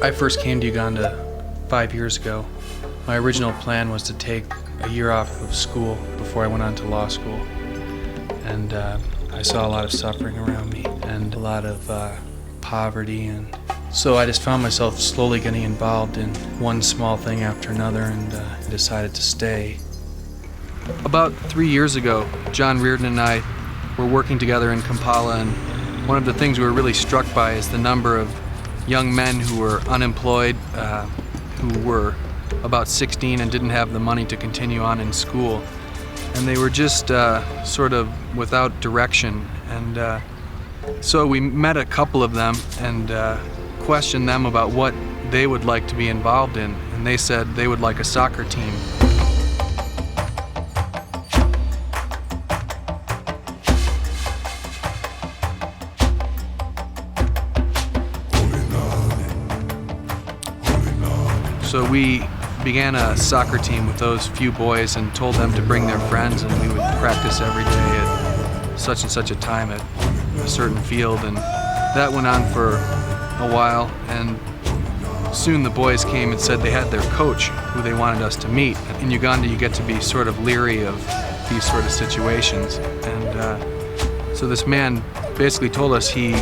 I first came to Uganda 5 years ago. My original plan was to take a year off of school before I went on to law school. And I saw a lot of suffering around me and a lot of poverty. And so I just found myself slowly getting involved in one small thing after another, and decided to stay. About 3 years ago, John Reardon and I were working together in Kampala, and one of the things we were really struck by is the number of young men who were unemployed, who were about 16 and didn't have the money to continue on in school. And they were just sort of without direction. And so we met a couple of them and questioned them about what they would like to be involved in. And they said they would like a soccer team. So we began a soccer team with those few boys and told them to bring their friends, and we would practice every day at such and such a time at a certain field. And that went on for a while, and soon the boys came and said they had their coach who they wanted us to meet. In Uganda, you get to be sort of leery of these sort of situations. And so this man basically told us he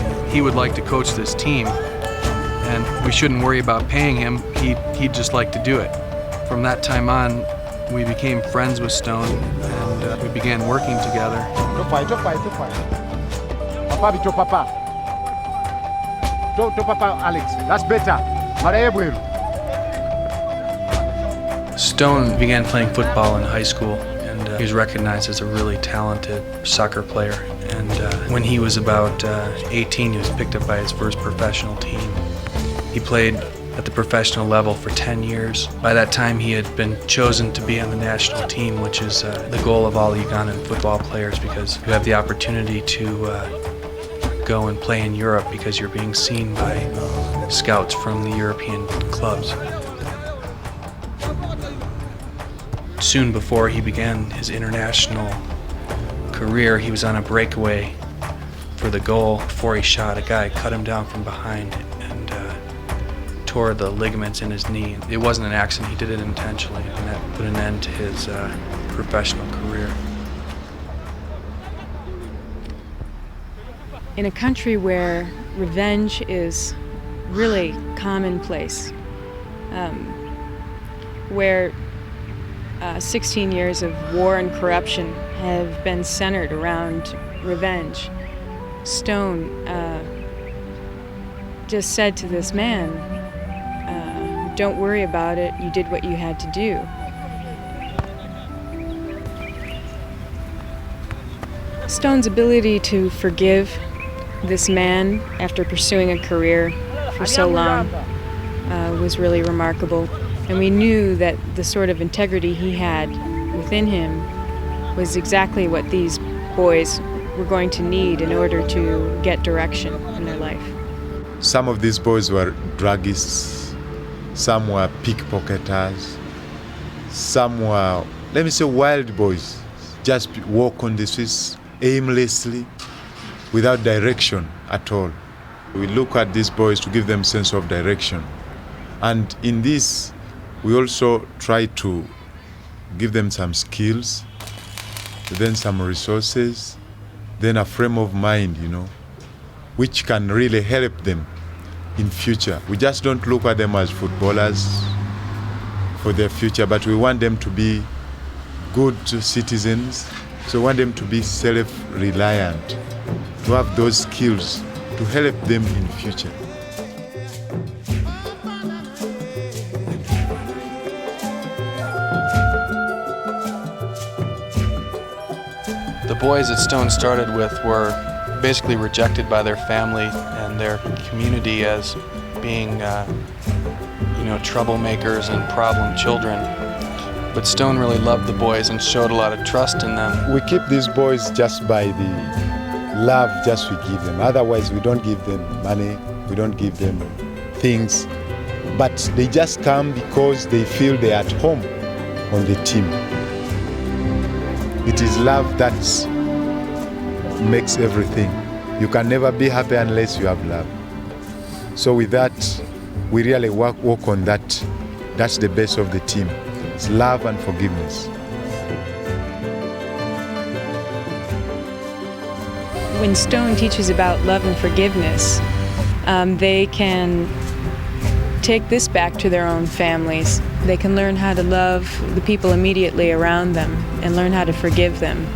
would like to coach this team, and we shouldn't worry about paying him. He'd just like to do it. From that time on, we became friends with Stone, and we began working together. Papa, Alex, that's better. Stone began playing football in high school, and he was recognized as a really talented soccer player. And when he was about 18, he was picked up by his first professional team. He played at the professional level for 10 years. By that time, he had been chosen to be on the national team, which is the goal of all Ugandan football players, because you have the opportunity to go and play in Europe because you're being seen by scouts from the European clubs. Soon before he began his international career, he was on a breakaway for the goal. Before he shot, a guy cut him down from behind and tore the ligaments in his knee. It wasn't an accident, he did it intentionally, and that put an end to his professional career. In a country where revenge is really commonplace, where 16 years of war and corruption have been centered around revenge, Stone just said to this man, don't worry about it, you did what you had to do. Stone's ability to forgive this man after pursuing a career for so long was really remarkable. And we knew that the sort of integrity he had within him was exactly what these boys were going to need in order to get direction in their life. Some of these boys were druggists, some were pickpocketers, some were, let me say, wild boys, just walk on the streets aimlessly, without direction at all. We look at these boys to give them sense of direction. And in this, we also try to give them some skills, then some resources, then a frame of mind, which can really help them in future. We just don't look at them as footballers for their future, but we want them to be good citizens. So we want them to be self-reliant, to have those skills to help them in future. The boys that Stone started with were basically rejected by their family and their community as being, troublemakers and problem children. But Stone really loved the boys and showed a lot of trust in them. We keep these boys just by the love just we give them. Otherwise, we don't give them money, we don't give them things. But they just come because they feel they're at home on the team. It is love that makes everything. You can never be happy unless you have love. So with that, we really work on that. That's the base of the team. It's love and forgiveness. When Stone teaches about love and forgiveness, they can take this back to their own families. They can learn how to love the people immediately around them and learn how to forgive them.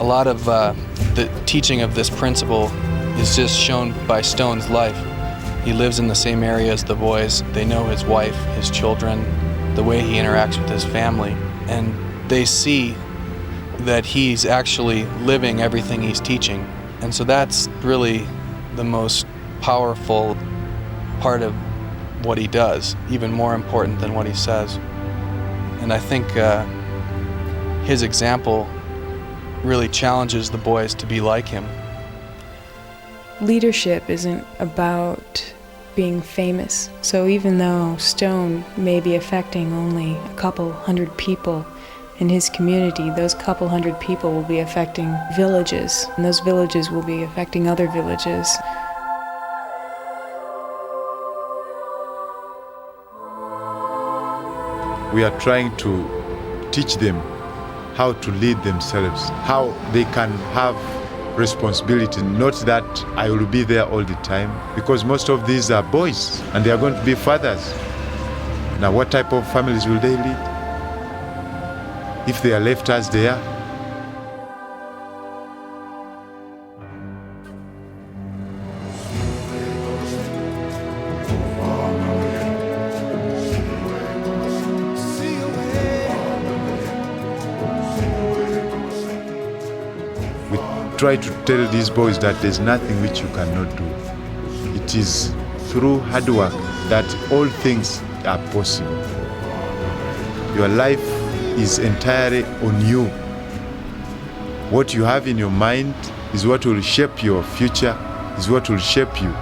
A lot of the teaching of this principle is just shown by Stone's life. He lives in the same area as the boys. They know his wife, his children, the way he interacts with his family, and they see that he's actually living everything he's teaching. And so that's really the most powerful part of what he does, even more important than what he says. And I think his example really challenges the boys to be like him. Leadership isn't about being famous. So even though Stone may be affecting only a couple hundred people in his community, those couple hundred people will be affecting villages, and those villages will be affecting other villages. We are trying to teach them how to lead themselves, how they can have responsibility, not that I will be there all the time, because most of these are boys and they are going to be fathers. Now what type of families will they lead if they are left as they are? Try to tell these boys that there's nothing which you cannot do. It is through hard work that all things are possible. Your life is entirely on you. What you have in your mind is what will shape your future, is what will shape you.